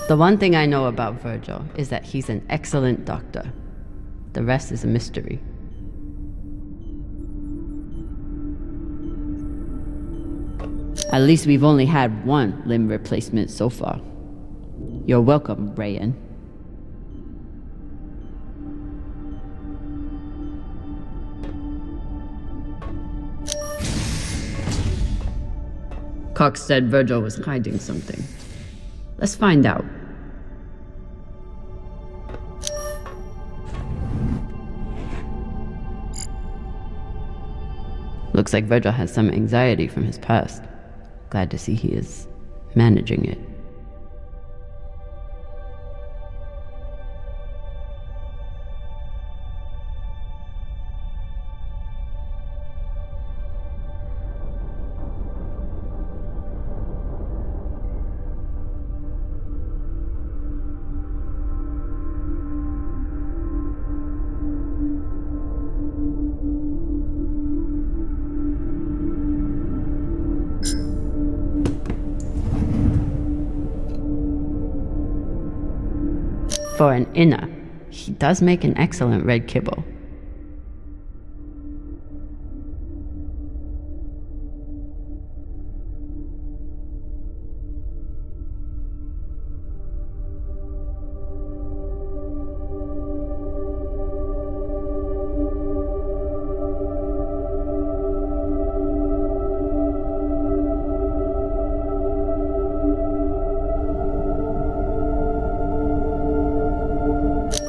The one thing I know about Virgil is that he's an excellent doctor. The rest is a mystery. At least we've only had one limb replacement so far. You're welcome, Rayan. Cox said Virgil was hiding something. Let's find out. Looks like Virgil has some anxiety from his past. Glad to see he is managing it. For an inner, he does make an excellent red kibble.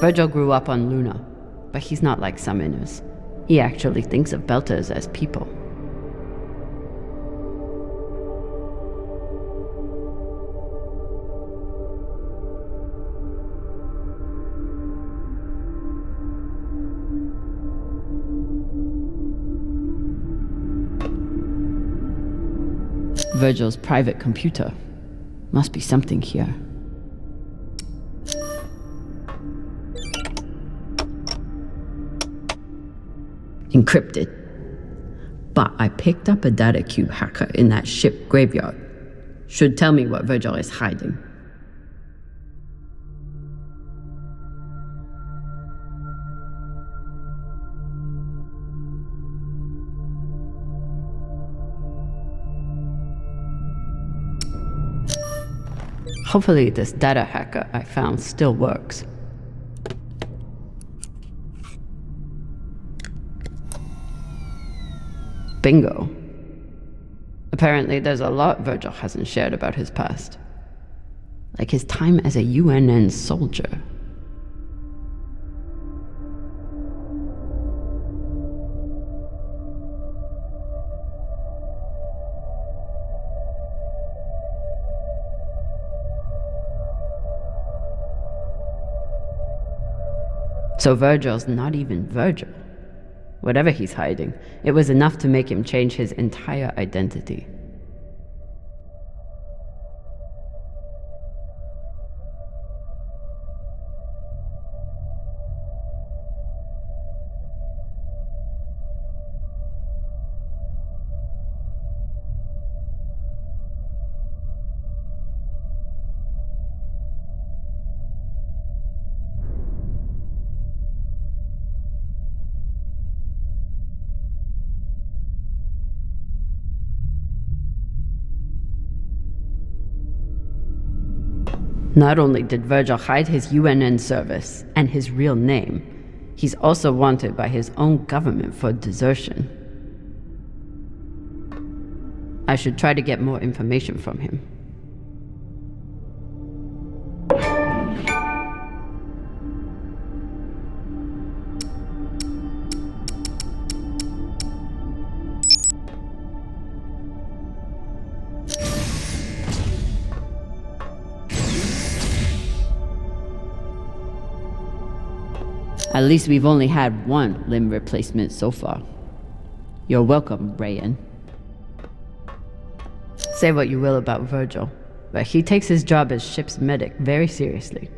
Virgil grew up on Luna, but he's not like some inners. He actually thinks of Belters as people. Virgil's private computer. Must be something here. Encrypted. But I picked up a data cube hacker in that ship graveyard. Should tell me what Virgil is hiding. Hopefully this data hacker I found still works. Bingo. Apparently there's a lot Virgil hasn't shared about his past. Like his time as a UNN soldier. So Virgil's not even Virgil. Whatever he's hiding, it was enough to make him change his entire identity. Not only did Virgil hide his UNN service and his real name, he's also wanted by his own government for desertion. I should try to get more information from him. At least we've only had one limb replacement so far. You're welcome, Rayan. Say what you will about Virgil, but he takes his job as ship's medic very seriously.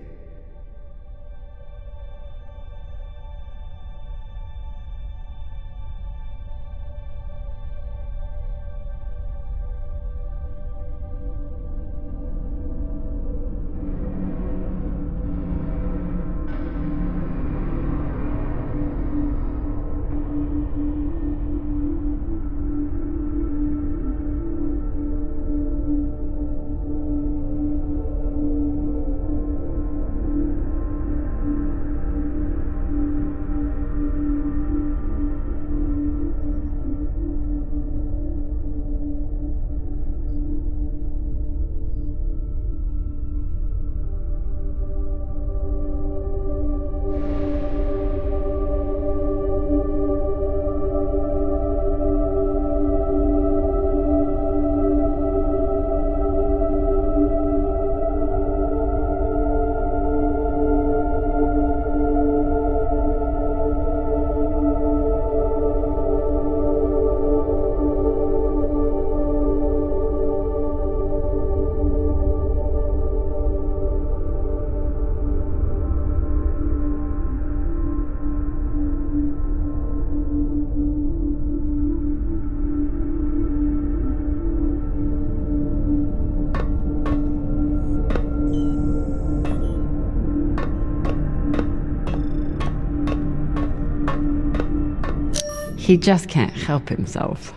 He just can't help himself.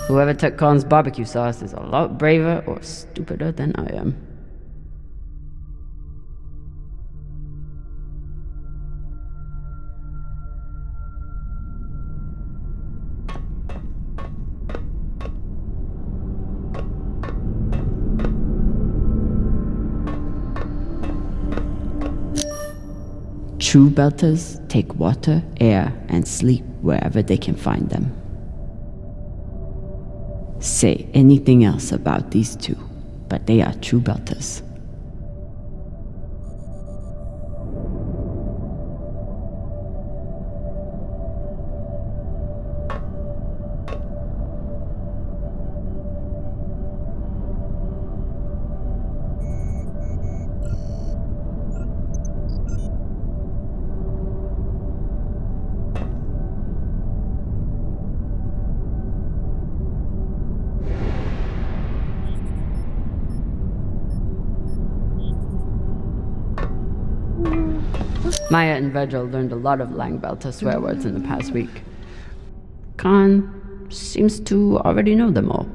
Whoever took Khan's barbecue sauce is a lot braver or stupider than I am. True belters take water, air, and sleep wherever they can find them. Say anything else about these two, but they are true belters. Maya and Virgil learned a lot of Langbelter swear words in the past week. Khan seems to already know them all.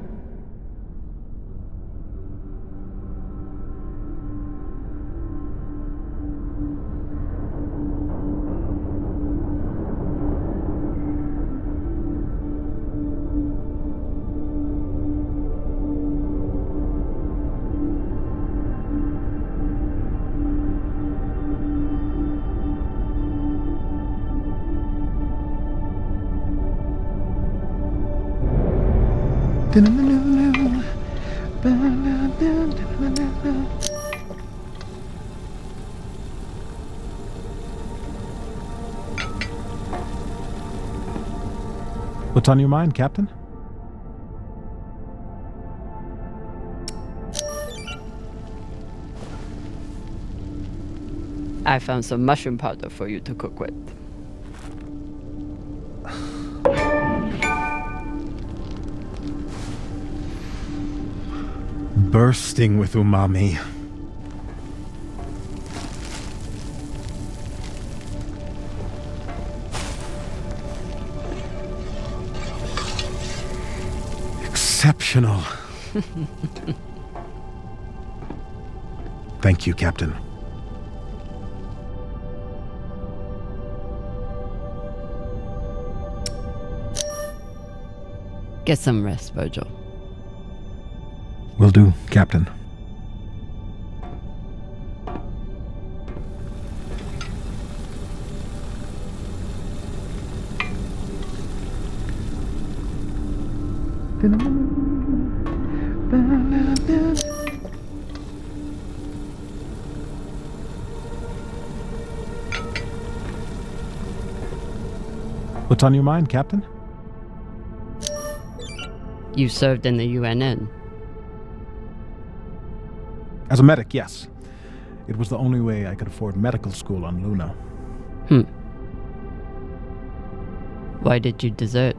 What's on your mind, Captain? I found some mushroom powder for you to cook with. Bursting with umami. Exceptional. Thank you, Captain. Get some rest, Virgil. Will do, Captain. What's on your mind, Captain? You served in the UNN. As a medic, yes. It was the only way I could afford medical school on Luna. Why did you desert?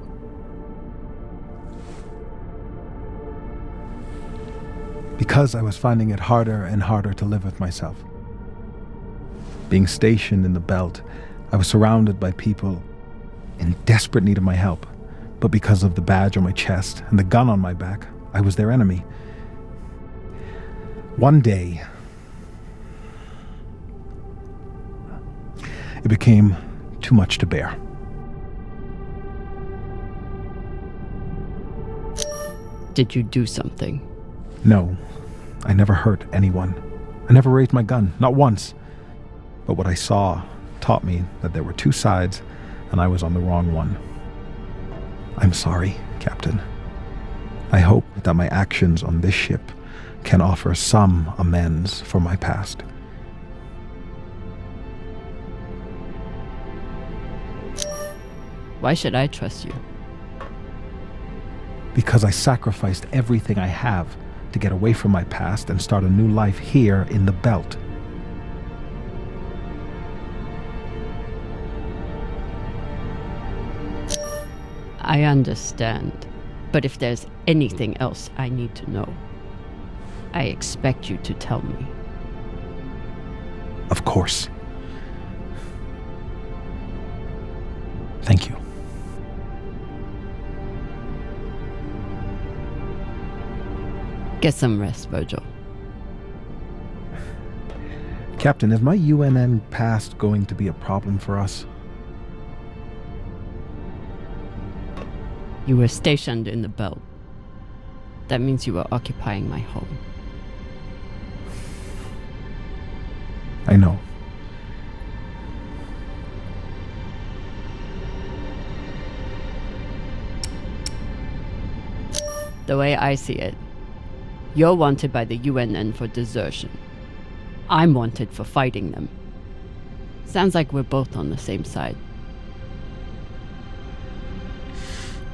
Because I was finding it harder and harder to live with myself. Being stationed in the belt, I was surrounded by people in desperate need of my help. But because of the badge on my chest and the gun on my back, I was their enemy. One day, it became too much to bear. Did you do something? No, I never hurt anyone. I never raised my gun, not once. But what I saw taught me that there were two sides, and I was on the wrong one. I'm sorry, Captain. I hope that my actions on this ship can offer some amends for my past. Why should I trust you? Because I sacrificed everything I have to get away from my past and start a new life here in the belt. I understand. But if there's anything else I need to know, I expect you to tell me. Of course. Thank you. Get some rest, Virgil. Captain, is my UNN past going to be a problem for us? You were stationed in the belt. That means you were occupying my home. I know. The way I see it, you're wanted by the UNN for desertion. I'm wanted for fighting them. Sounds like we're both on the same side.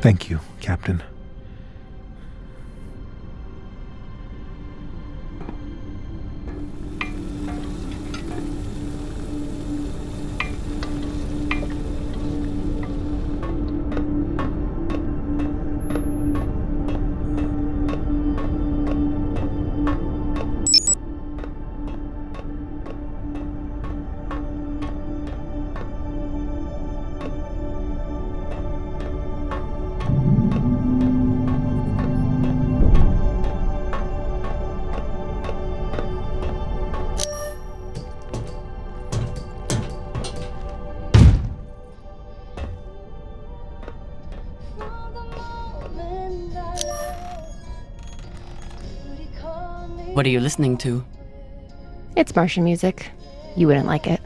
Thank you, Captain. What are you listening to? It's Martian music. You wouldn't like it.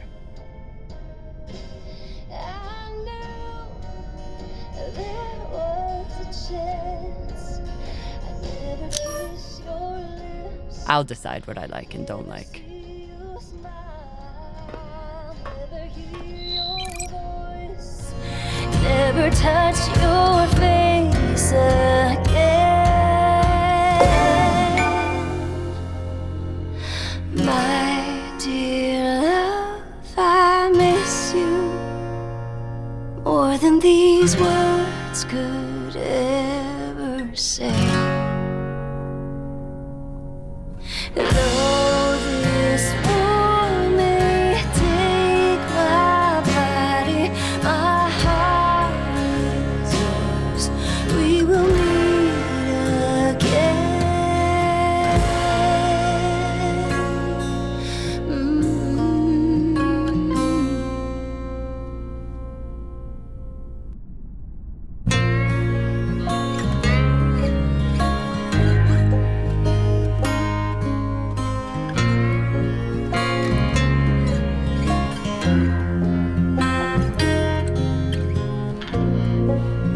I'll decide what I like and don't like. Never touch your face again. My dear love, I miss you more than these words could ever say. Though this war may take my body, my heart is yours. We will meet again.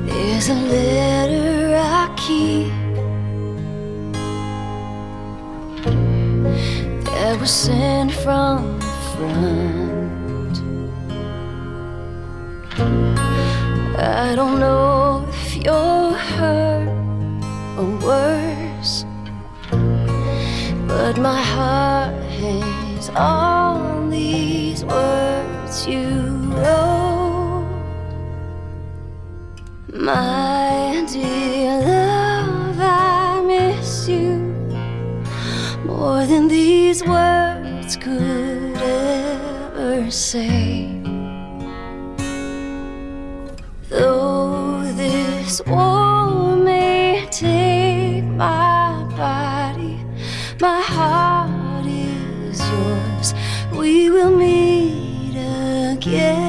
There's a letter I keep that was sent from the front. I don't know if you're hurt or worse, but my heart hangs on these words you wrote. My dear love, I miss you more than these words could ever say. Though this war may take my body, my heart is yours. We will meet again.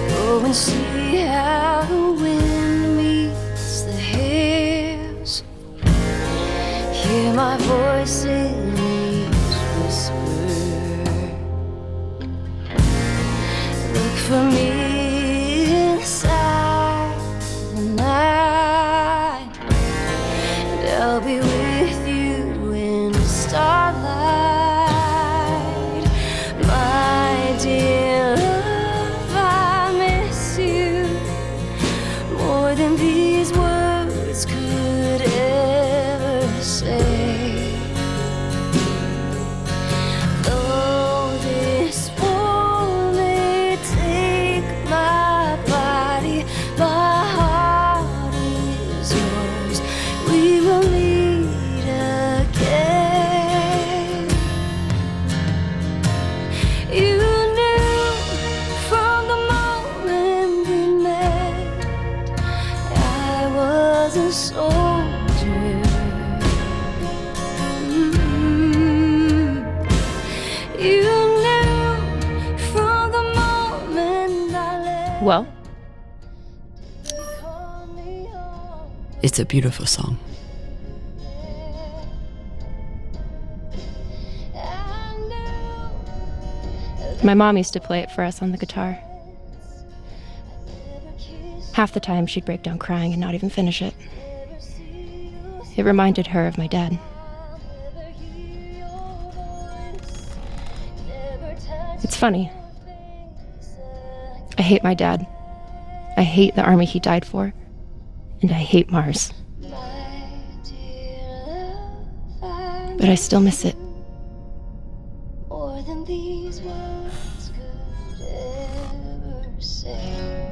Go and see how the wind meets the hills. Hear my voice in each whisper. Look for me inside the night, and I'll be with you in the starlight. My dear love, I miss you Well, It's a beautiful song. my mom used to play it for us on the guitar. Half the time, she'd break down crying and not even finish it. It reminded her of my dad. It's funny. I hate my dad. I hate the army he died for. And I hate Mars. But I still miss it. More than these words could ever say.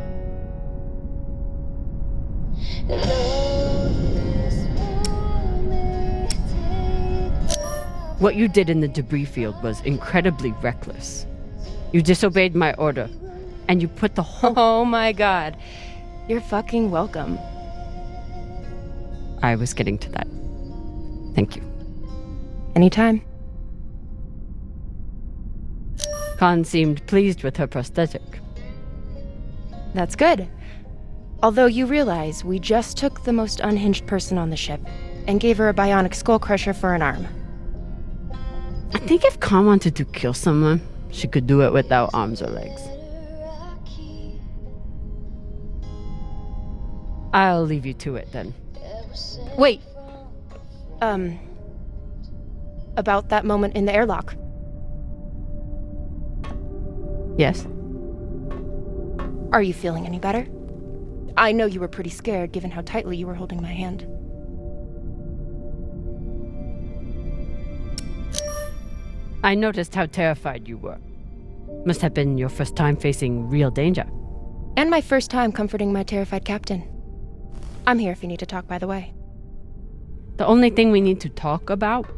What you did in the debris field was incredibly reckless. You disobeyed my order, and you put the whole... Oh my god. You're fucking welcome. I was getting to that. Thank you. Anytime. Khan seemed pleased with her prosthetic. That's good. Although you realize we just took the most unhinged person on the ship and gave her a bionic skull crusher for an arm. I think if Khan wanted to kill someone, she could do it without arms or legs. I'll leave you to it then. Wait. About that moment in the airlock. Yes? Are you feeling any better? I know you were pretty scared given how tightly you were holding my hand. I noticed how terrified you were. Must have been your first time facing real danger. And my first time comforting my terrified captain. I'm here if you need to talk, by the way. The only thing we need to talk about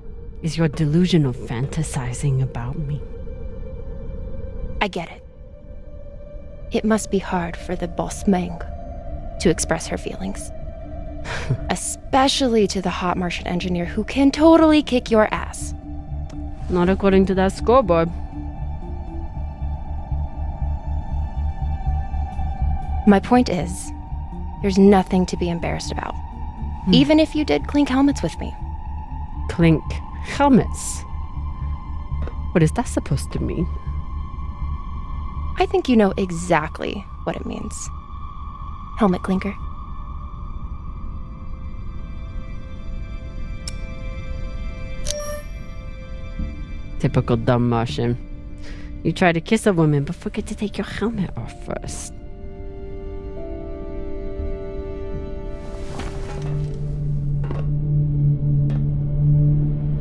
is your delusion of fantasizing about me. I get it. It must be hard for the boss Meng to express her feelings. Especially to the hot Martian engineer who can totally kick your ass. Not according to that scoreboard. My point is, there's nothing to be embarrassed about. Even if you did clink helmets with me. Clink helmets. What is that supposed to mean? I think you know exactly what it means. Helmet clinker. Typical dumb Martian. You try to kiss a woman, but forget to take your helmet off first.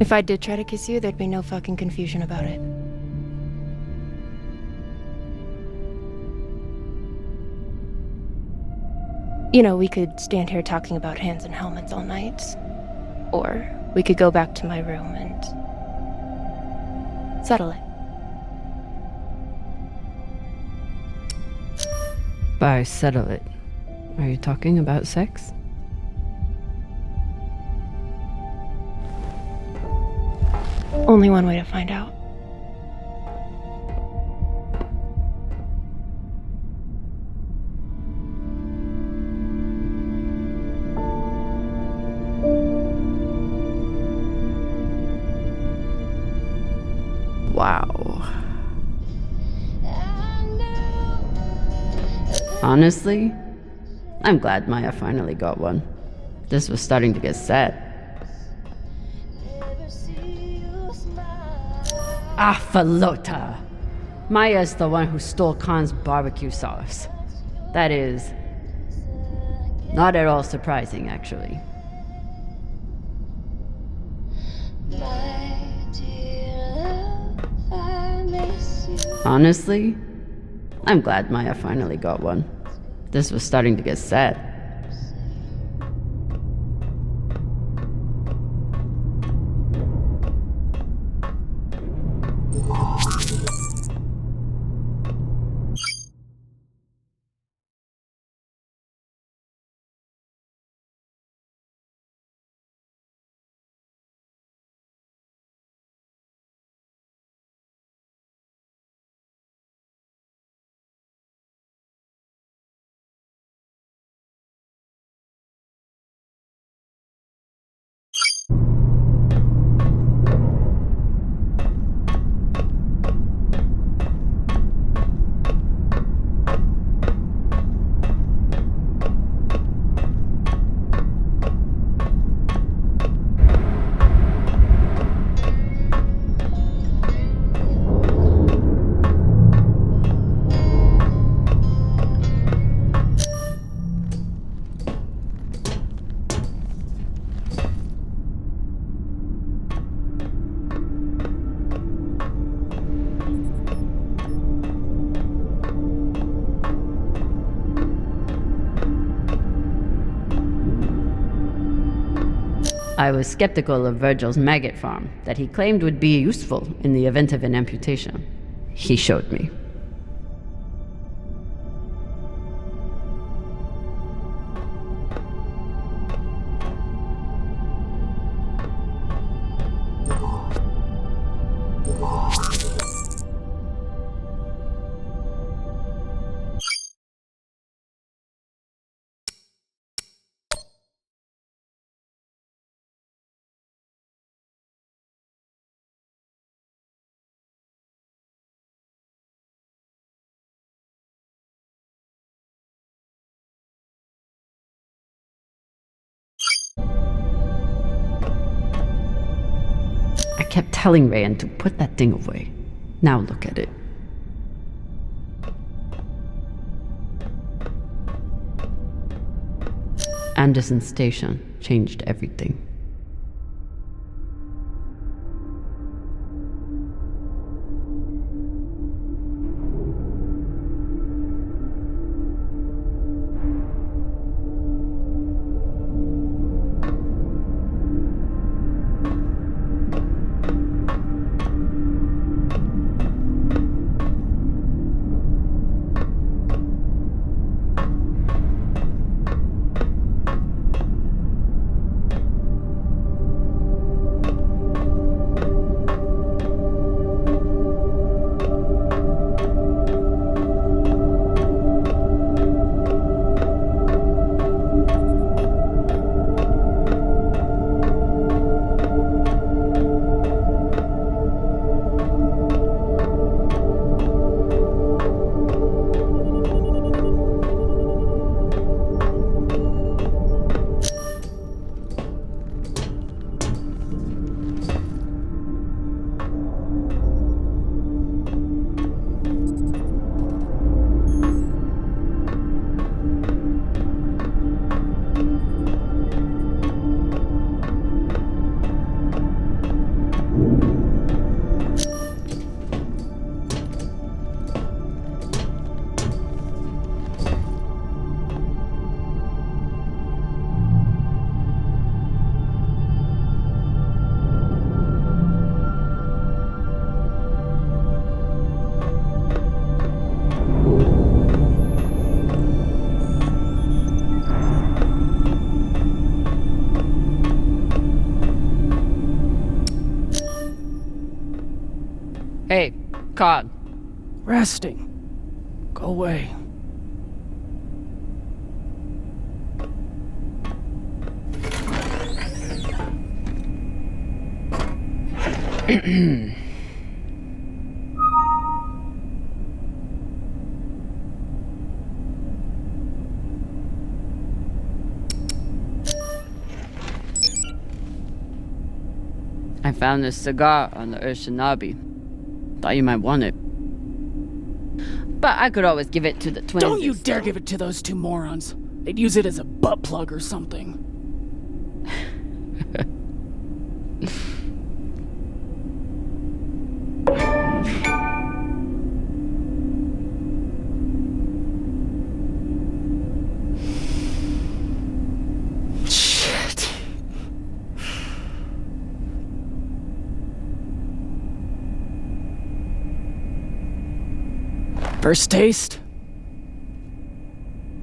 If I did try to kiss you, there'd be no fucking confusion about it. You know, we could stand here talking about hands and helmets all night. Or we could go back to my room and settle it. By settle it, are you talking about sex? Only one way to find out. Wow. Honestly, I'm glad Maya finally got one. This was starting to get sad. Ah, Falota! Maya's the one who stole Khan's barbecue sauce. That is not at all surprising, actually. Honestly, I'm glad Maya finally got one. This was starting to get sad. I was skeptical of Virgil's maggot farm that he claimed would be useful in the event of an amputation. He showed me. I kept telling Rayan to put that thing away. Now look at it. Anderson Station changed everything. Hey, Cog. Resting. Go away. I found this cigar on the Urshanabi. Thought you might want it. But I could always give it to the twins. Don't you dare give it to those two morons. They'd use it as a butt plug or something. Shit. First taste?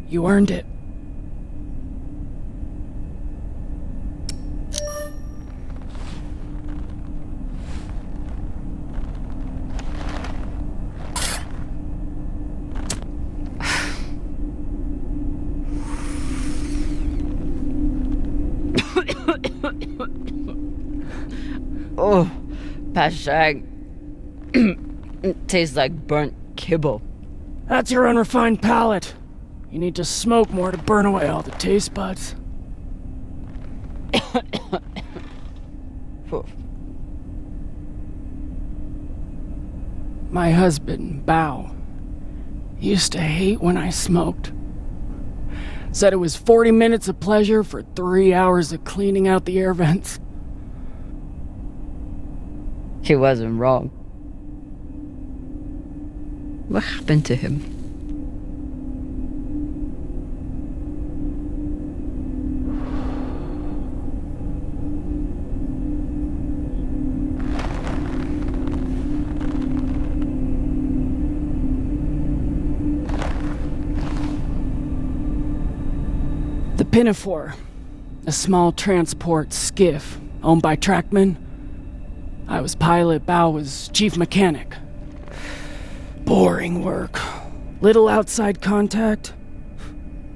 You earned it. Oh, Pashag. It tastes like burnt kibble. That's your unrefined palate. You need to smoke more to burn away all the taste buds. My husband, Bao, used to hate when I smoked. Said it was 40 minutes of pleasure for 3 hours of cleaning out the air vents. He wasn't wrong. What happened to him? Pinafore, a small transport skiff owned by Trackman. I was pilot, Bao was chief mechanic. Boring work. Little outside contact.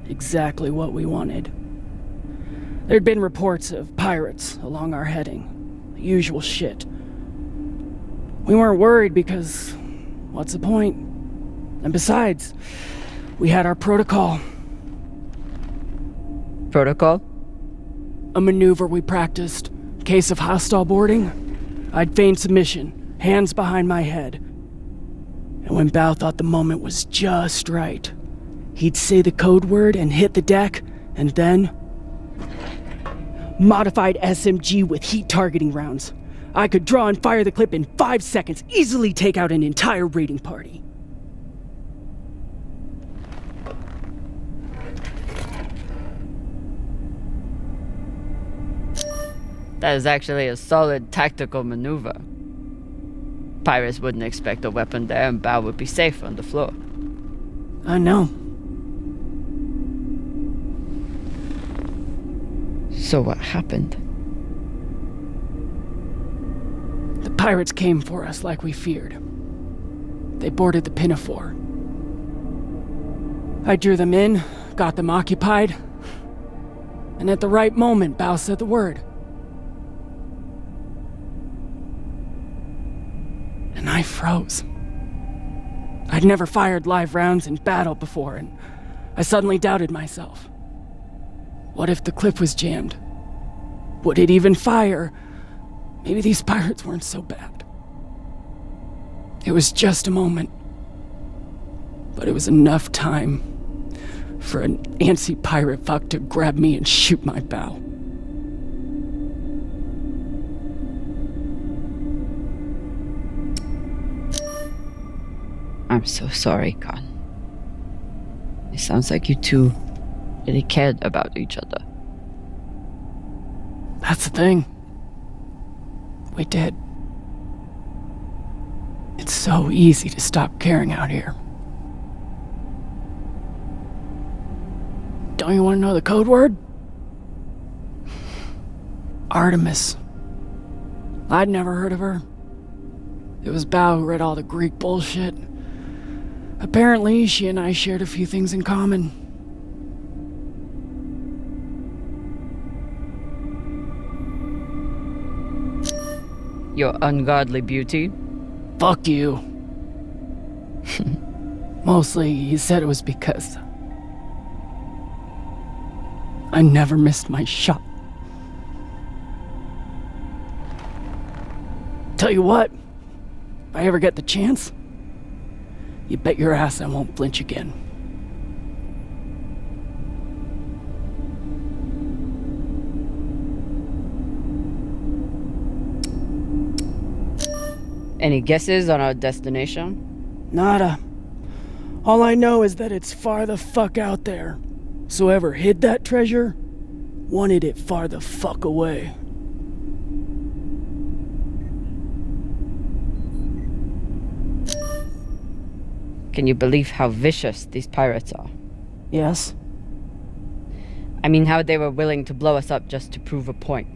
Exactly what we wanted. There'd been reports of pirates along our heading. The usual shit. We weren't worried because what's the point? And besides, we had our protocol. Protocol? A maneuver we practiced. Case of hostile boarding, I'd feign submission, hands behind my head. And when Bao thought the moment was just right, he'd say the code word and hit the deck, and then... Modified SMG with heat targeting rounds. I could draw and fire the clip in 5 seconds, easily take out an entire raiding party. That is actually a solid tactical maneuver. Pirates wouldn't expect a weapon there, and Bao would be safe on the floor. I know. So what happened? The pirates came for us like we feared. They boarded the Pinafore. I drew them in, got them occupied, and at the right moment, Bao said the word. And I froze. I'd never fired live rounds in battle before, and I suddenly doubted myself. What if the clip was jammed? Would it even fire? Maybe these pirates weren't so bad. It was just a moment. But it was enough time for an antsy pirate fuck to grab me and shoot my bow. I'm so sorry, Khan. It sounds like you two really cared about each other. That's the thing. We did. It's so easy to stop caring out here. Don't you want to know the code word? Artemis. I'd never heard of her. It was Bao who read all the Greek bullshit. Apparently, she and I shared a few things in common. Your ungodly beauty? Fuck you. Mostly, he said it was because I never missed my shot. Tell you what, if I ever get the chance, you bet your ass I won't flinch again. Any guesses on our destination? Nada. All I know is that it's far the fuck out there. So whoever hid that treasure wanted it far the fuck away. Can you believe how vicious these pirates are? Yes? I mean, how they were willing to blow us up just to prove a point.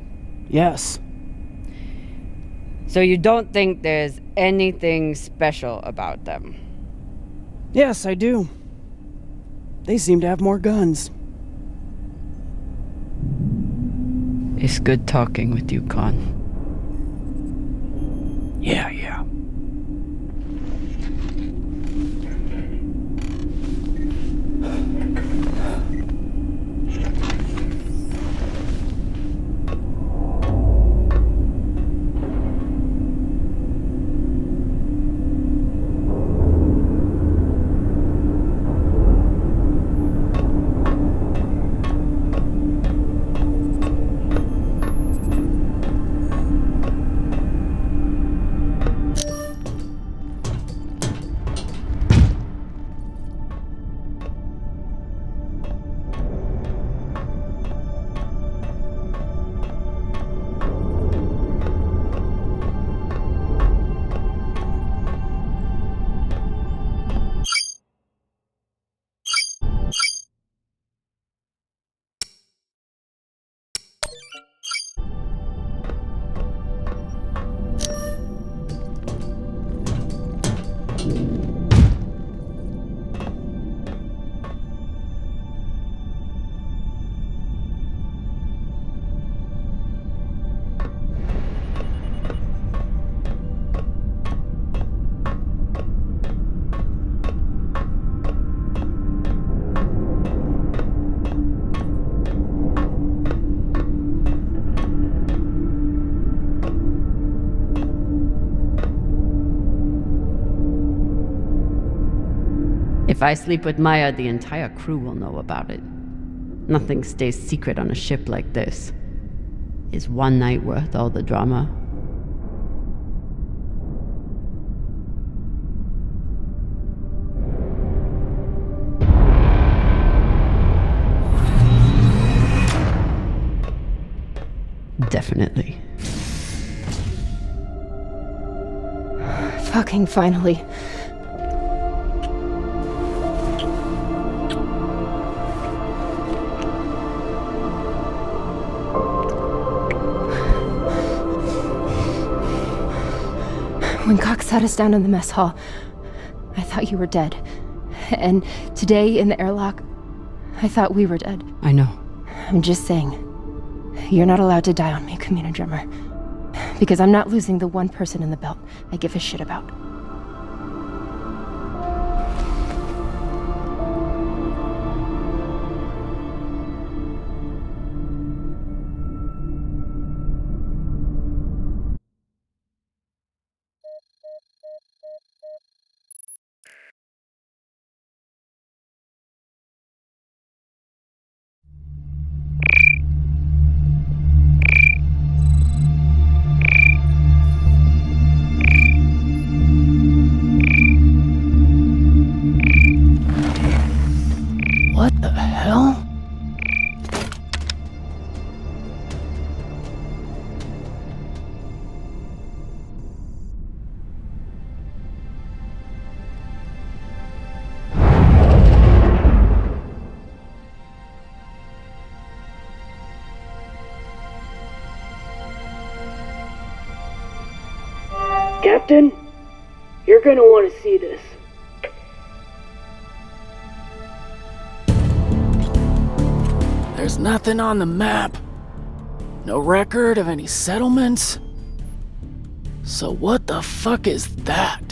Yes. So you don't think there's anything special about them? Yes, I do. They seem to have more guns. It's good talking with you, Khan. Yeah. If I sleep with Maya, the entire crew will know about it. Nothing stays secret on a ship like this. Is one night worth all the drama? Definitely. Fucking finally. When Cox sat us down in the mess hall, I thought you were dead. And today in the airlock, I thought we were dead. I know. I'm just saying, you're not allowed to die on me, Commander Drummer. Because I'm not losing the one person in the belt I give a shit about. What the hell? Captain, you're gonna want to see this. There's nothing on the map. No record of any settlements. So what the fuck is that?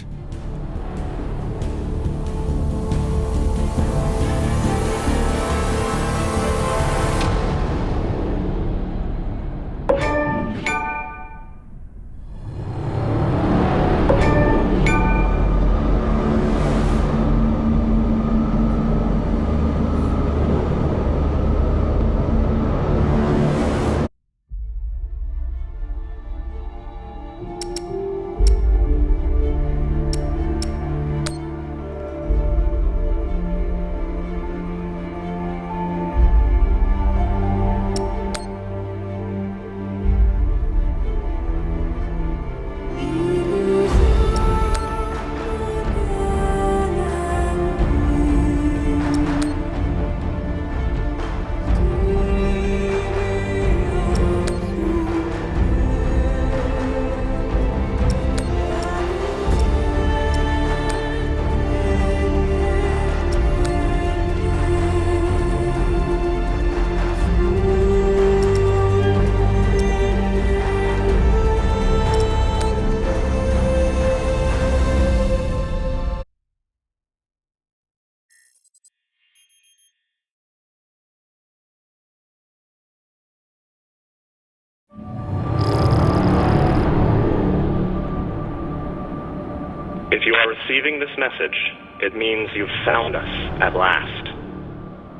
If you are receiving this message, it means you've found us at last.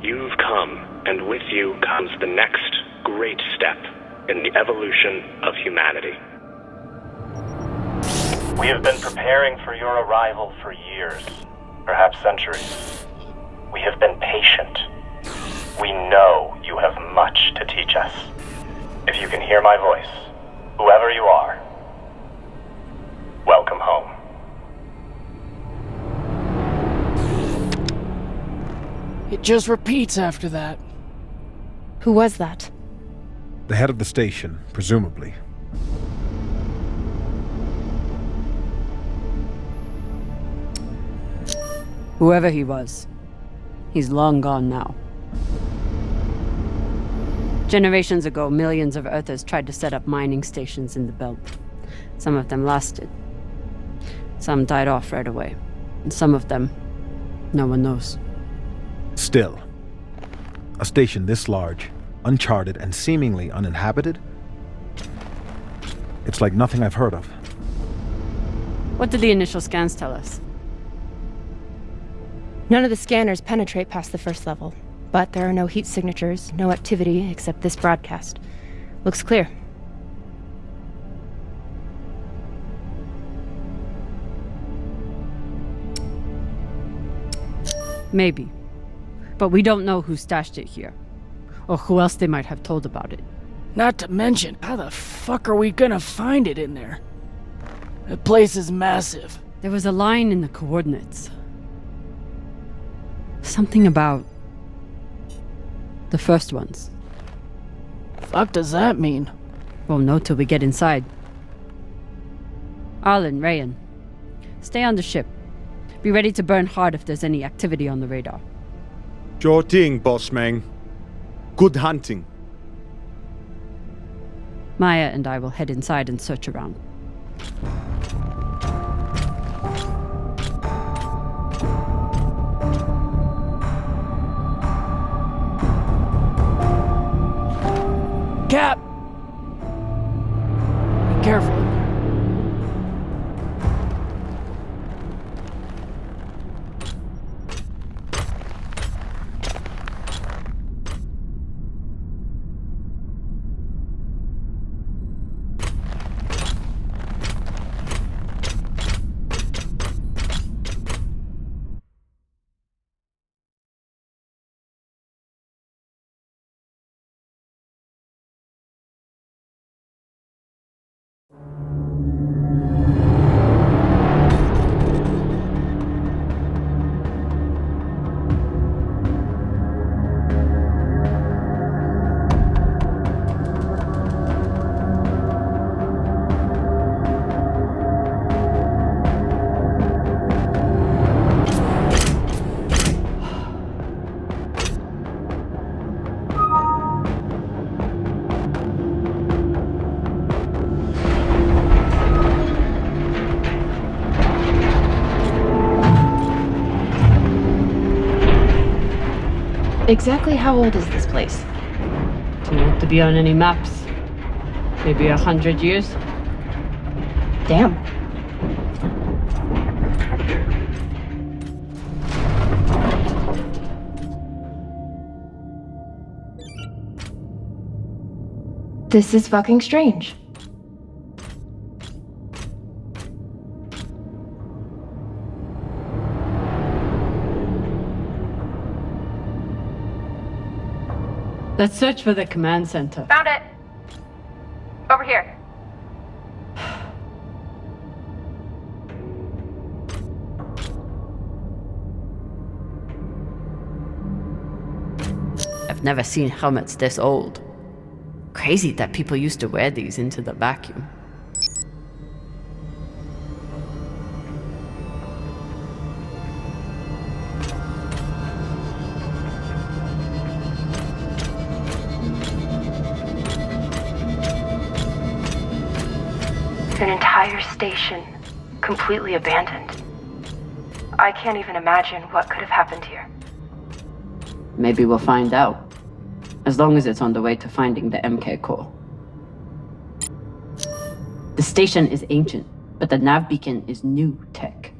You've come, and with you comes the next great step in the evolution of humanity. We have been preparing for your arrival for years, perhaps centuries. We have been patient. We know you have much to teach us. If you can hear my voice, whoever you are, welcome home. It just repeats after that. Who was that? The head of the station, presumably. Whoever he was, he's long gone now. Generations ago, millions of Earthers tried to set up mining stations in the belt. Some of them lasted. Some died off right away. And some of them, no one knows. Still, a station this large, uncharted, and seemingly uninhabited? It's like nothing I've heard of. What did the initial scans tell us? None of the scanners penetrate past the first level, but there are no heat signatures, no activity except this broadcast. Looks clear. Maybe. But we don't know who stashed it here. Or who else they might have told about it. Not to mention, how the fuck are we gonna find it in there? The place is massive. There was a line in the coordinates. Something about the first ones. Fuck does that mean? Won't know till we get inside. Arlen, Rayan, stay on the ship. Be ready to burn hard if there's any activity on the radar. Sure thing, boss man. Good hunting. Maya and I will head inside and search around. Cap! Be careful in there. Exactly how old is this place? Too old to be on any maps. Maybe 100 years? Damn. This is fucking strange. Let's search for the command center. Found it. Over here. I've never seen helmets this old. Crazy that people used to wear these into the vacuum. An entire station, completely abandoned. I can't even imagine what could have happened here. Maybe we'll find out. As long as it's on the way to finding the MK core. The station is ancient, but the nav beacon is new tech.